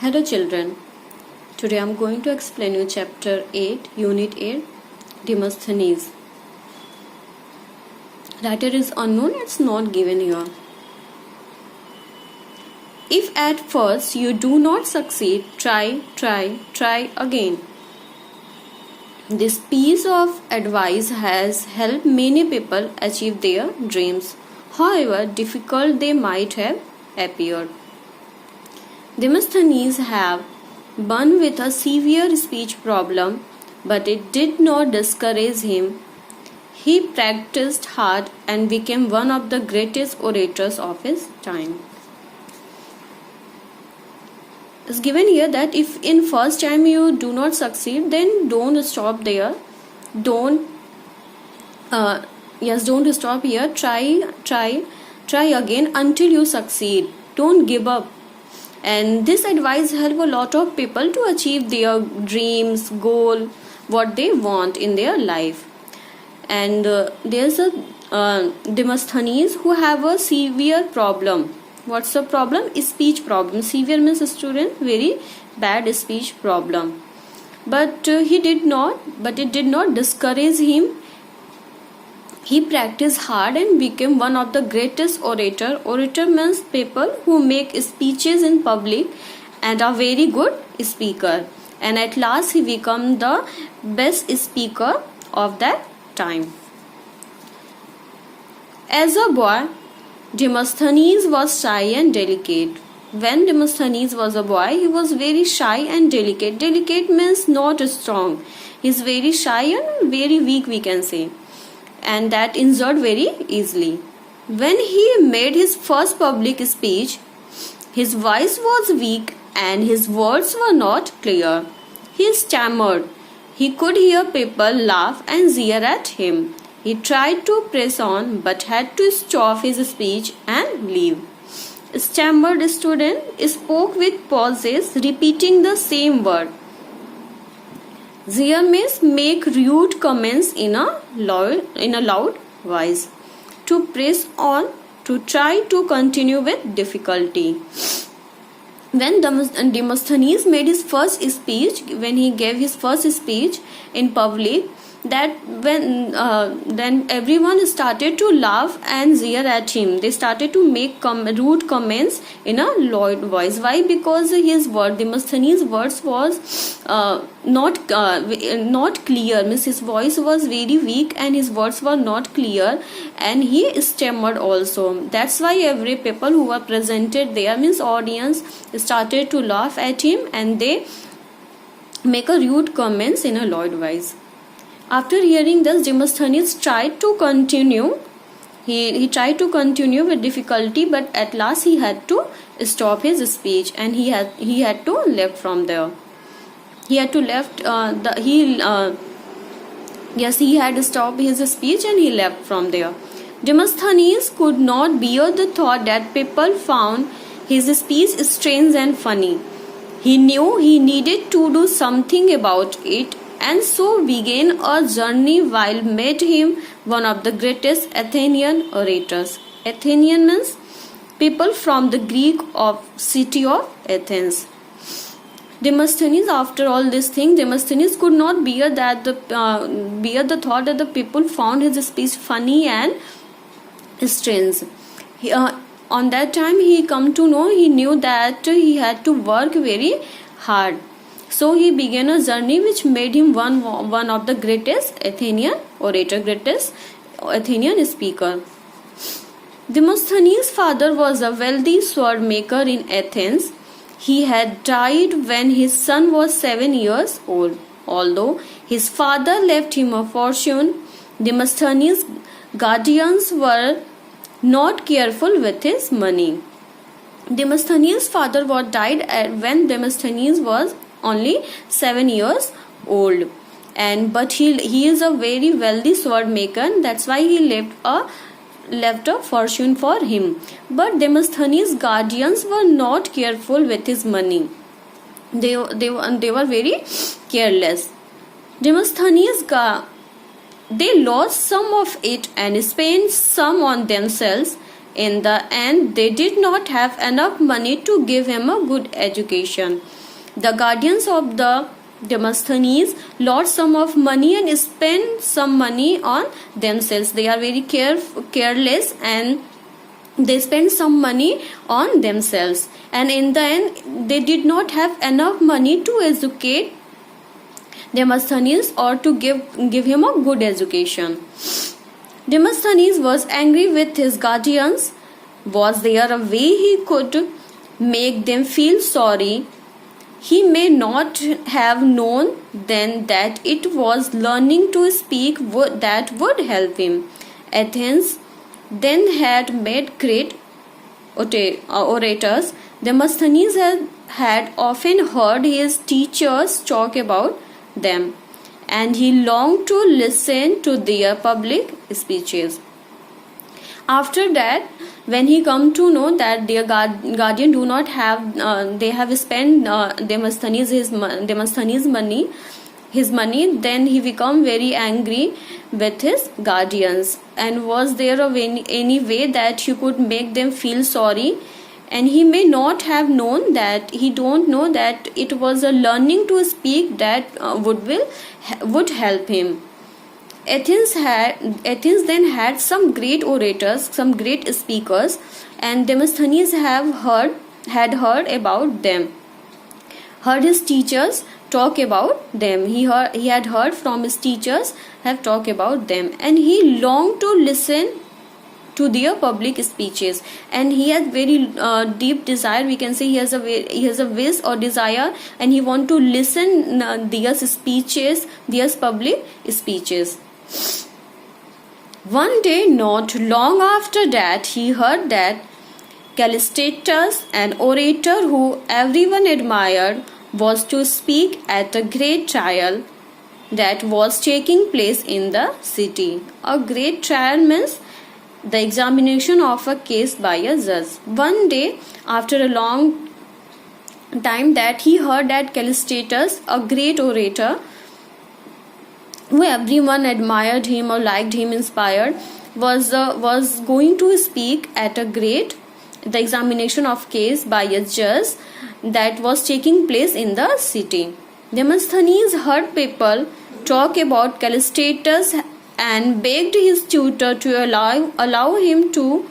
Hello children, today I am going to explain you chapter 8, unit 8, Demosthenes. Writer is unknown, it's not given here. If at first you do not succeed, try again. This piece of advice has helped many people achieve their dreams, however difficult they might have appeared. Demosthenes had been with a severe speech problem, but it did not discourage him. He practiced hard and became one of the greatest orators of his time. It's given here that if in first time you do not succeed, then don't stop there. Don't stop here. Try again until you succeed. Don't give up. And this advice help a lot of people to achieve their dreams, goal, what they want in their life. And there's a Demosthenes who have a severe problem. What's the problem? Speech problem. Severe means student, very bad speech problem. But it did not discourage him. He practiced hard and became one of the greatest orator. Orator means people who make speeches in public and are very good speaker. And at last he became the best speaker of that time. As a boy, Demosthenes was shy and delicate. When Demosthenes was a boy, he was very shy and delicate. Delicate means not strong. He is very shy and very weak, we can say. And that injured very easily. When he made his first public speech, his voice was weak and his words were not clear. He stammered. He could hear people laugh and jeer at him. He tried to press on but had to stop his speech and leave. Stammered student spoke with pauses, repeating the same word. Jeer means make rude comments in a loud voice. To press on, to try to continue with difficulty. When Demosthenes made his first speech, when he gave his first speech in public, then everyone started to laugh and jeer at him. They started to make rude comments in a loud voice. Why? Because Demosthenes' words was not clear. Means his voice was very weak and his words were not clear, and he stammered also. That's why every people who were presented there, means audience, started to laugh at him and they make a rude comments in a loud voice. After hearing this, Demosthenes tried to continue. He tried to continue with difficulty, but at last he had to stop his speech and he had to left from there. He had to left he had stopped his speech and he left from there. Demosthenes could not bear the thought that people found his speech strange and funny. He knew he needed to do something about it, and so began a journey which made him one of the greatest Athenian orators. Athenian means people from the Greek city of Athens. Demosthenes, after all this thing, Demosthenes could not bear the thought that the people found his speech funny and strange. On that time, he knew that he had to work very hard. So he began a journey which made him one of the greatest Athenian orator, greatest Athenian speaker. Demosthenes' father was a wealthy sword maker in Athens. He had died when his son was 7 years old. Although his father left him a fortune, Demosthenes' guardians were not careful with his money. Demosthenes' father died when Demosthenes was only 7 years old, but he is a very wealthy sword maker. That's why he left a fortune for him. But Demosthenes' guardians were not careful with his money. They were very careless. Demosthenes they lost some of it and spent some on themselves. In the end, they did not have enough money to give him a good education. The guardians of the Demosthenes lost some of money and spent some money on themselves. They are very careless and they spend some money on themselves, and in the end they did not have enough money to educate Demosthenes or to give him a good education. Demosthenes was angry with his guardians. Was there a way he could make them feel sorry? He may not have known then that it was learning to speak that would help him. Athens then had made great orators. Demosthenes had often heard his teachers talk about them, and he longed to listen to their public speeches. After that, when he come to know that their guardian do not have, they have spent Demosthenes money, then he become very angry with his guardians. And was there any way that he could make them feel sorry? And he may not have known that, he don't know that it was a learning to speak that would help him. Athens then had some great orators, some great speakers, and Demosthenes had heard about them, heard his teachers talk about them. He had heard from his teachers have talked about them, and he longed to listen to their public speeches, and he has very deep desire, we can say he has a wish or desire, and he want to listen their speeches, their public speeches. One day not long after that, he heard that Callistratus, an orator who everyone admired, was to speak at a great trial that was taking place in the city. A great trial means the examination of a case by a judge. One day, after a long time, that he heard that Callistratus, a great orator who everyone admired him or liked him, inspired, was going to speak at the examination of case by a judge that was taking place in the city. Demosthenes heard people talk about Callistratus and begged his tutor to allow him to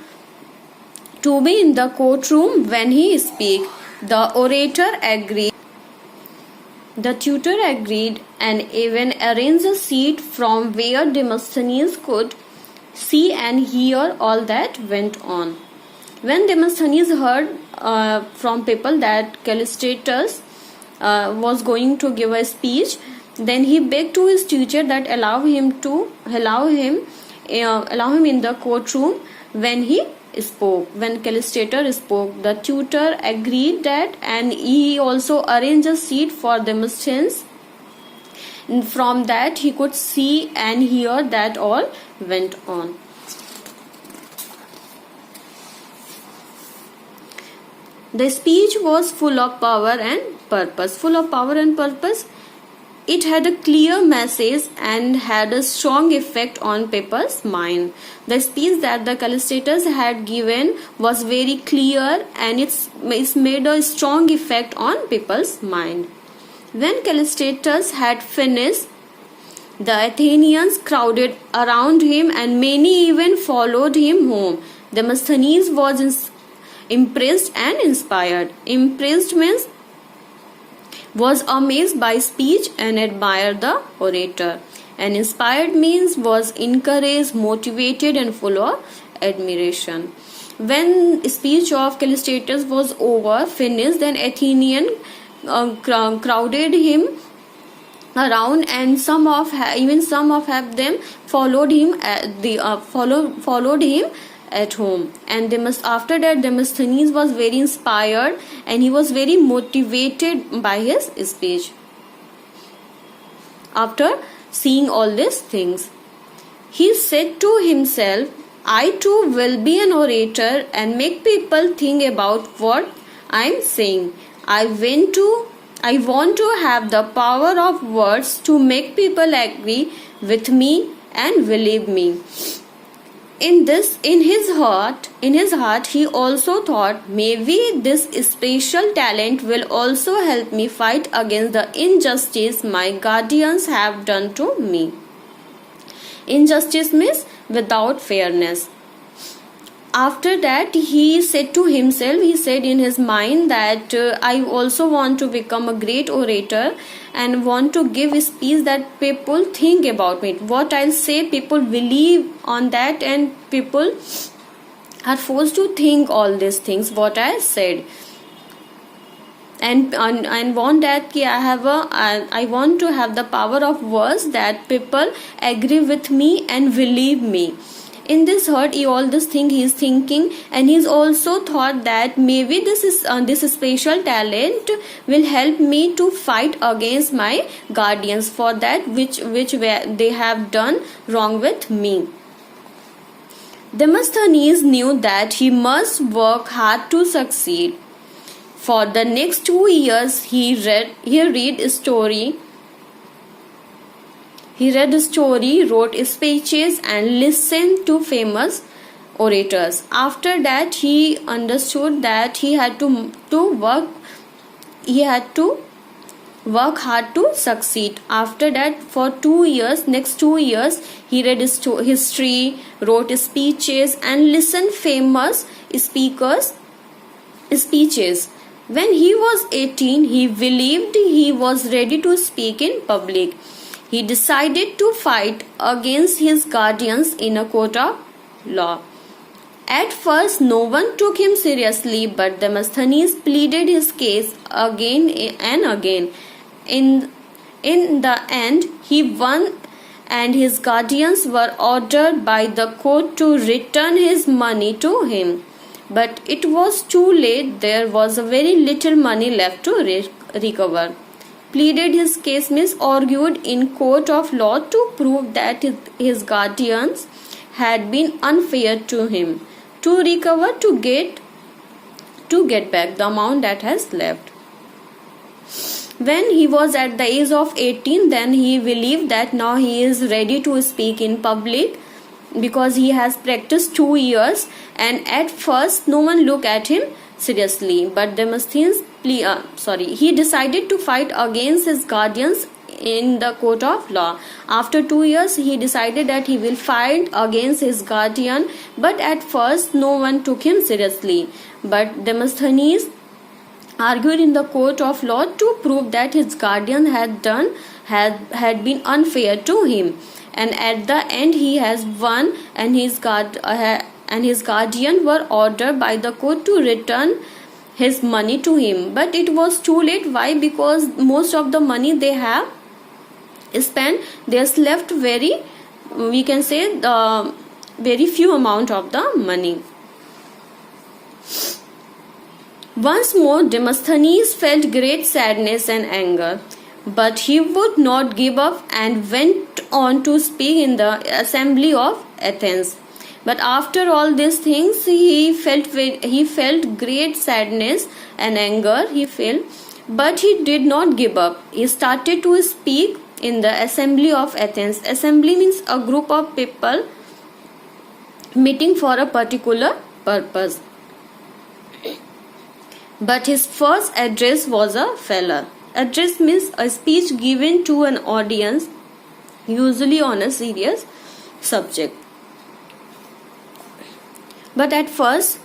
be in the courtroom when he speak. The orator agreed. The tutor agreed and even arranged a seat from where Demosthenes could see and hear all that went on. When Demosthenes heard from people that Callistratus was going to give a speech, then he begged to his teacher that allow him in the courtroom when he spoke. When Callistratus spoke, the tutor agreed that, and he also arranged a seat for Demosthenes. From that he could see and hear that all went on. The speech was full of power and purpose. It had a clear message and had a strong effect on people's mind. The speech that the Callistratus had given was very clear, and it's made a strong effect on people's mind. When Callistratus had finished, the Athenians crowded around him and many even followed him home. Demosthenes was impressed and inspired. Impressed means was amazed by speech and admired the orator, and inspired means was encouraged, motivated and full of admiration. When speech of Callistratus was finished, then Athenian crowded him around, and some of them followed him at home. And after that Demosthenes was very inspired and he was very motivated by his speech. After seeing all these things, he said to himself, I too will be an orator and make people think about what I am saying. I want to have the power of words to make people agree with me and believe me. In his heart he also thought, maybe this special talent will also help me fight against the injustice my guardians have done to me. Injustice means without fairness. After that he said to himself, he said in his mind that I also want to become a great orator and want to give a speech that people think about me. What I'll say, people believe on that, and people are forced to think all these things what I said, and want that ki I want to have the power of words that people agree with me and believe me. In this hurt, all this thing he is thinking, and he's also thought that maybe this special talent will help me to fight against my guardians for that which they have done wrong with me. Demosthenes knew that he must work hard to succeed. For the next 2 years he read story, wrote speeches, and listened to famous orators. After that he understood that he had to work hard to succeed. After that, for next 2 years he read history, wrote speeches, and listened famous speakers speeches. When he was 18, he believed he was ready to speak in public. He decided to fight against his guardians in a court of law. At first, no one took him seriously, but Demosthenes pleaded his case again and again. In the end, he won, and his guardians were ordered by the court to return his money to him. But it was too late. There was very little money left to recover. Pleaded his case means argued in court of law to prove that his guardians had been unfair to him, to recover, to get back the amount that has left. When he was at the age of 18, then he believed that now he is ready to speak in public, because he has practiced 2 years, and at first no one looked at him seriously. But Demosthenes he decided to fight against his guardians in the court of law. After 2 years he decided that he will fight against his guardian, but at first no one took him seriously. But Demosthenes argued in the court of law to prove that his guardian had been unfair to him, and at the end he has won, and his guardian were ordered by the court to return his money to him. But it was too late. Why? Because most of the money they have spent, there's left very few amount of the money. Once more Demosthenes felt great sadness and anger, but he would not give up and went on to speak in the assembly of Athens. But after all these things, he felt great sadness and anger. But he did not give up. He started to speak in the assembly of Athens. Assembly means a group of people meeting for a particular purpose. But his first address was a failure. Address means a speech given to an audience, usually on a serious subject. But at first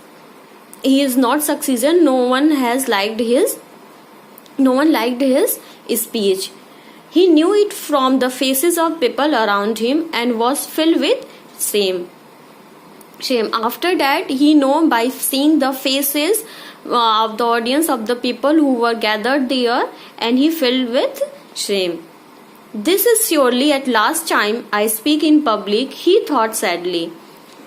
he is not succeeded. No one liked his speech. He knew it from the faces of people around him and was filled with shame. After that, he knew by seeing the faces of the audience, of the people who were gathered there, and he filled with shame. This is surely at last time I speak in public, he thought sadly.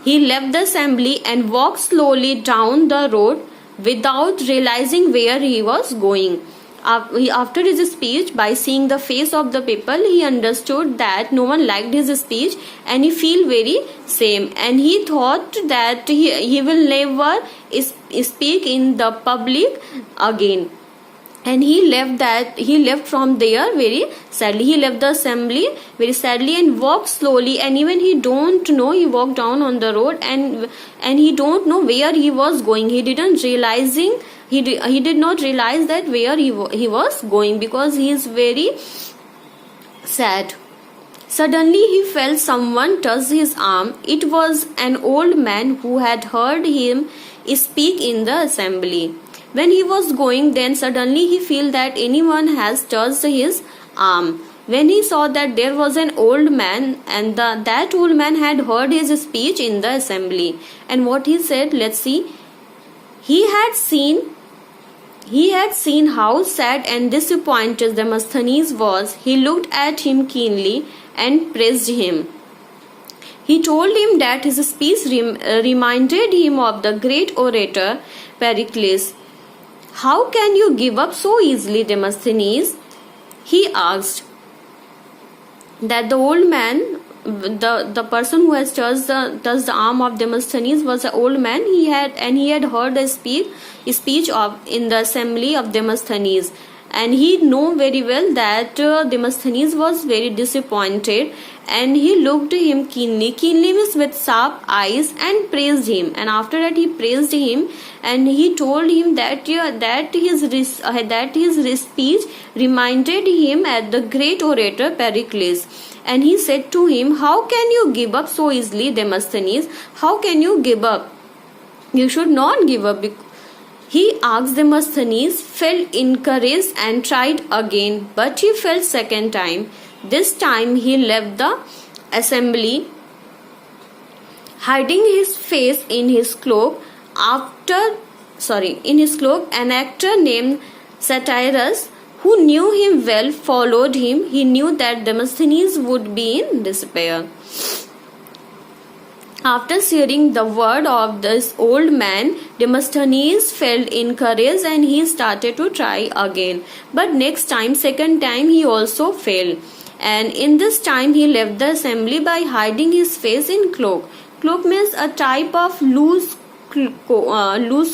He left the assembly and walked slowly down the road without realizing where he was going. After his speech, by seeing the face of the people, he understood that no one liked his speech, and he felt very shame, and he thought that he will never speak in the public again. and he left from there very sadly. He left the assembly very sadly and walked slowly, and even he don't know, he walked down on the road, and he don't know where he was going. He didn't realizing he did not realize that where he was going, because he is very sad. Suddenly he felt someone touch his arm. It was an old man who had heard him speak in the assembly. When he was going, then suddenly he felt that anyone has touched his arm. When he saw that there was an old man, and that old man had heard his speech in the assembly. And what he said, let's see. He had seen how sad and disappointed Demosthenes was. He looked at him keenly and praised him. He told him that his speech reminded him of the great orator Pericles. "How can you give up so easily, Demosthenes?" he asked. That the old man, the person who has touched the arm of Demosthenes was an old man. He had heard a speech in the assembly of Demosthenes, and he knew very well that Demosthenes was very disappointed, and he looked at him keenly means with sharp eyes, and praised him. And after that he praised him, and he told him that his speech reminded him at the great orator Pericles. And he said to him, "How can you give up so easily, Demosthenes? How can you give up? You should not give up." He asked Demosthenes, felt encouraged, and tried again, but he failed second time. This time he left the assembly, hiding his face in his cloak. An actor named Satyrus, who knew him well, followed him. He knew that Demosthenes would be in despair. After hearing the word of this old man, Demosthenes felt encouraged, and he started to try again. But second time he also failed. And in this time he left the assembly by hiding his face in cloak. Cloak means a type of loose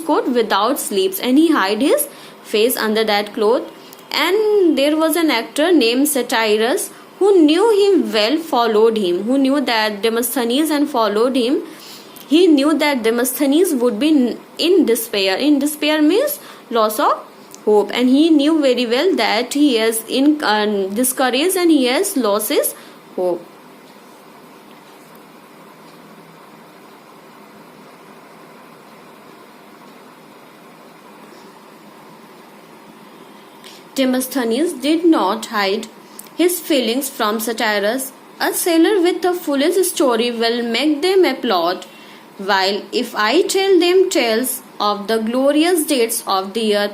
coat without sleeves, and he hid his face under that cloth. And there was an actor named Satyrus, who knew him well, followed him. Who knew that Demosthenes and followed him. He knew that Demosthenes would be in despair. In despair means loss of hope, and he knew very well that he is discouraged, and he has lost his hope. Demosthenes did not hide his feelings from Satyrus. A sailor with a foolish story will make them applaud, while if I tell them tales of the glorious deeds of their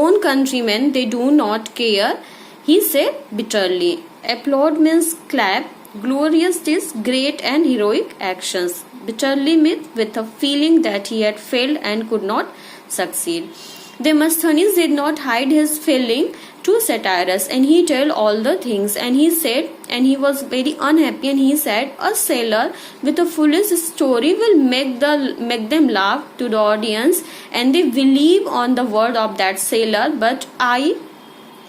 own countrymen, they do not care, he said bitterly. Applaud means clap. Glorious deeds, great and heroic actions. Bitterly means with a feeling that he had failed and could not succeed. Demosthenes did not hide his feeling to Satyrus, and he told all the things, and he said, and he was very unhappy, and he said, a sailor with a foolish story will make them laugh to the audience, and they believe on the word of that sailor. But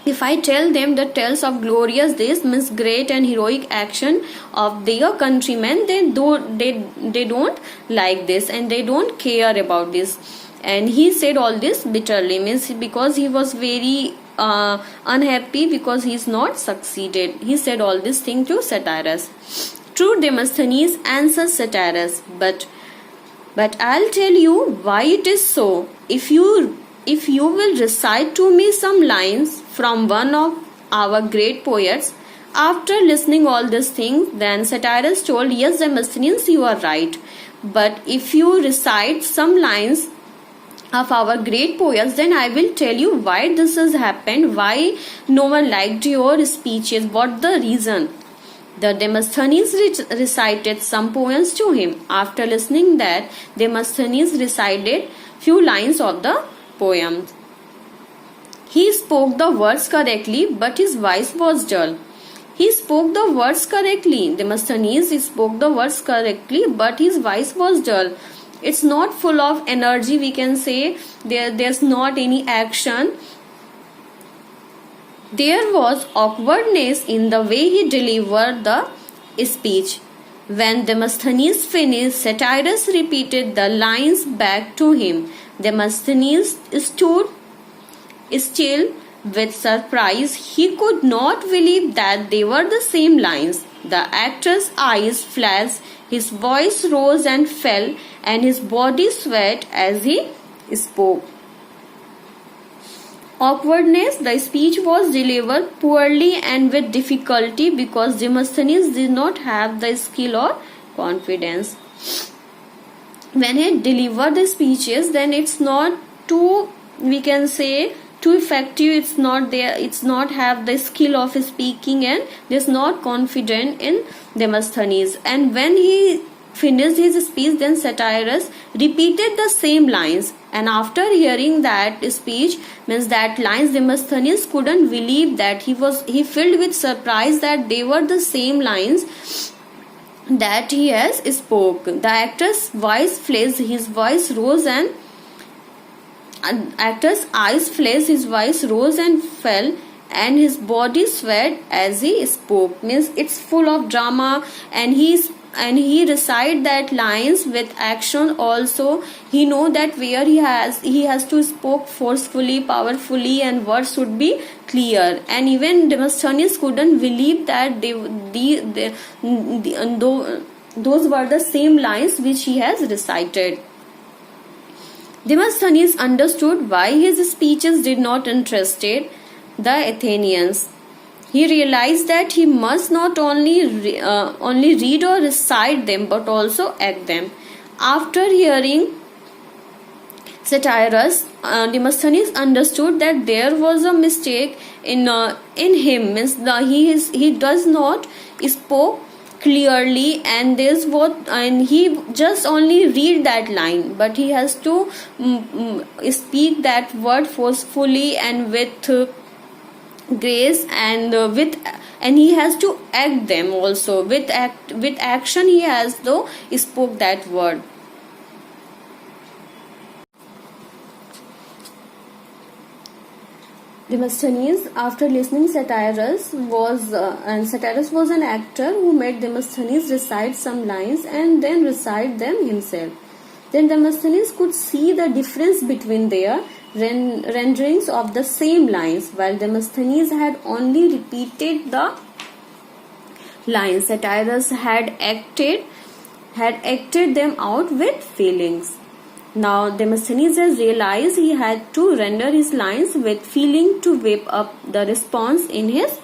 if I tell them the tales of glorious deeds, means great and heroic action of their countrymen, they don't like this, and they don't care about this. And he said all this bitterly, means because he was very unhappy because he is not succeeded. He said all this thing to Satyrus. True, Demosthenes answers Satyrus, but I'll tell you why it is so. If you will recite to me some lines from one of our great poets. After listening all these things, then Satyrus told, yes, Demosthenes, you are right. But if you recite some lines of our great poets, then I will tell you why this has happened, why no one liked your speeches, what the reason. The Demosthenes recited some poems to him. After listening that, Demosthenes recited few lines of the poem. He spoke the words correctly, but his voice was dull. He spoke the words correctly. Demosthenes spoke the words correctly, but his voice was dull. It's not full of energy, we can say. There's not any action. There was awkwardness in the way he delivered the speech. When Demosthenes finished, Satyrus repeated the lines back to him. Demosthenes stood still with surprise. He could not believe that they were the same lines. The actor's eyes flashed, his voice rose and fell, and his body sweat as he spoke. Awkwardness. The speech was delivered poorly and with difficulty because Demosthenes did not have the skill or confidence. When he delivered the speeches, then it's not too, we can say, too effective. It's not there, it's not have the skill of speaking, and there's not confident in Demosthenes. And when he finished his speech, then Satyrus repeated the same lines, and after hearing that speech, means that lines, Demosthenes couldn't believe that he filled with surprise that they were the same lines that he has spoke. The actor's voice flashed, his voice rose, and actor's eyes flashed, his voice rose and fell, and his body sweat as he spoke. Means it's full of drama, and he recite that lines with action also. He know that where he has to spoke forcefully, powerfully, and words should be clear. And even Demosthenes couldn't believe that those were the same lines which he has recited. Demosthenes understood why his speeches did not interest the Athenians. He realized that he must not only read or recite them but also act them. After hearing Satyrus, Demosthenes understood that there was a mistake in him. Means he does not spoke clearly, and he just only read that line, but he has to speak that word forcefully and with grace, and he has to act them also with action. He has to spoke that word. Demosthenes, after listening Satyrus was an actor who made Demosthenes recite some lines and then recite them himself. Then Demosthenes could see the difference between their renderings of the same lines. While Demosthenes had only repeated the lines, Satyrus had acted them out with feelings. Now Demosthenes has realized he had to render his lines with feeling to whip up the response in his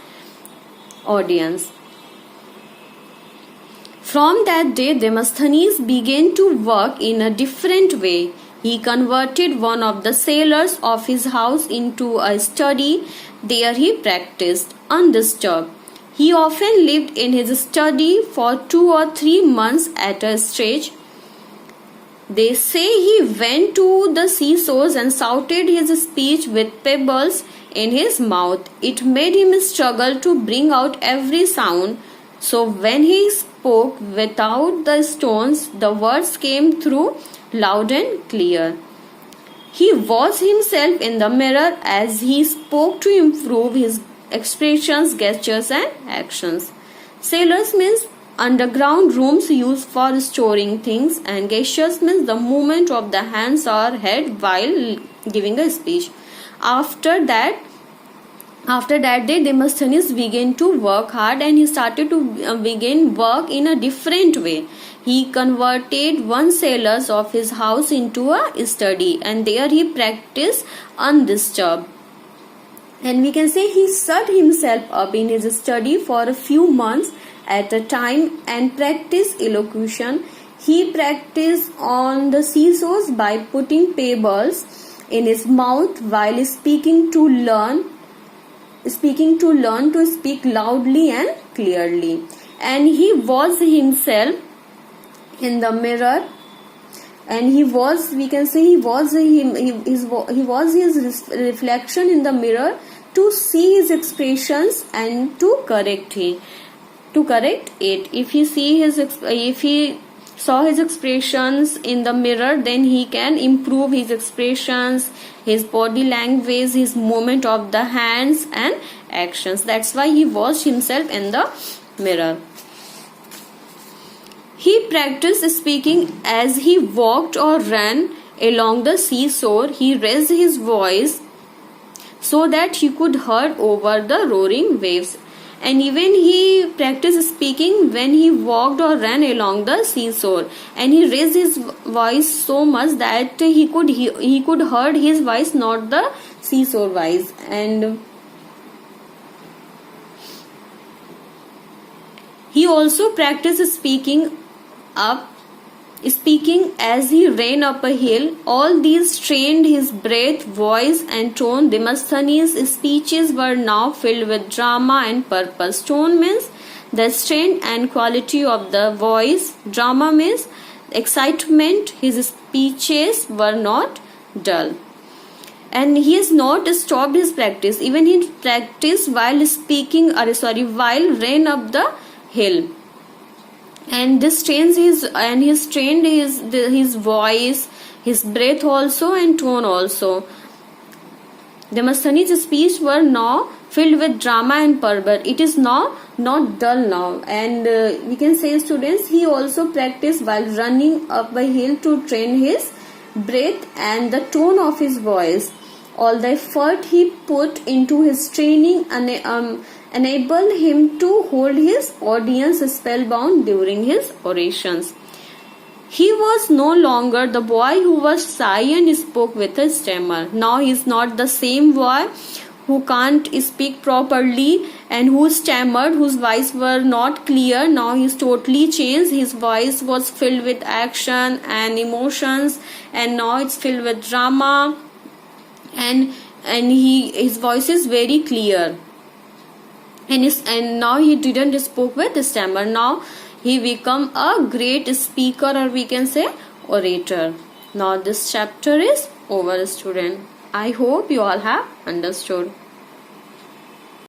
audience. From that day, Demosthenes began to work in a different way. He converted one of the cellars of his house into a study. There he practiced undisturbed. He often lived in his study for 2 or 3 months at a stretch. They say he went to the seesaws and shouted his speech with pebbles in his mouth. It made him struggle to bring out every sound. So when he spoke without the stones, the words came through loud and clear. He watched himself in the mirror as he spoke to improve his expressions, gestures, and actions. Cellars means underground rooms used for storing things, and gestures means the movement of the hands or head while giving a speech. After that day, Demosthenes began to work hard, and he started to begin work in a different way. He converted one cellar of his house into a study, and there he practiced undisturbed. And we can say he shut himself up in his study for a few months at a time and practiced elocution. He practiced on the seesaws by putting pebbles in his mouth while speaking to learn to speak loudly and clearly. And he was himself in the mirror, and he was his reflection in the mirror to see his expressions and to correct it. If he saw his expressions in the mirror, then he can improve his expressions, his body language, his movement of the hands and actions. That's why he watched himself in the mirror. He practiced speaking as he walked or ran along the seashore. He raised his voice so that he could hear over the roaring waves. And even he practiced speaking when he walked or ran along the seashore, and he raised his voice so much that he could heard his voice, not the seashore voice. And he also practiced speaking as he ran up a hill. All these trained his breath, voice and tone. Demosthenes' speeches were now filled with drama and purpose. Tone means the strength and quality of the voice. Drama means excitement. His speeches were not dull. And he has not stopped his practice. Even he practiced while while ran up the hill. And this trains his voice, his breath also, and tone also. Demosthenes' speech were now filled with drama and purpose. It is now not dull now. And we can say, students, he also practiced while running up a hill to train his breath and the tone of his voice. All the effort he put into his training enabled him to hold his audience spellbound during his orations. He was no longer the boy who was shy and spoke with a stammer. Now he is not the same boy who can't speak properly and who stammered, whose voice were not clear. Now he is totally changed. His voice was filled with action and emotions, and now it's filled with drama, and his voice is very clear. And now he didn't spoke with stammer. Now he become a great speaker, or we can say orator. Now this chapter is over, student. I hope you all have understood.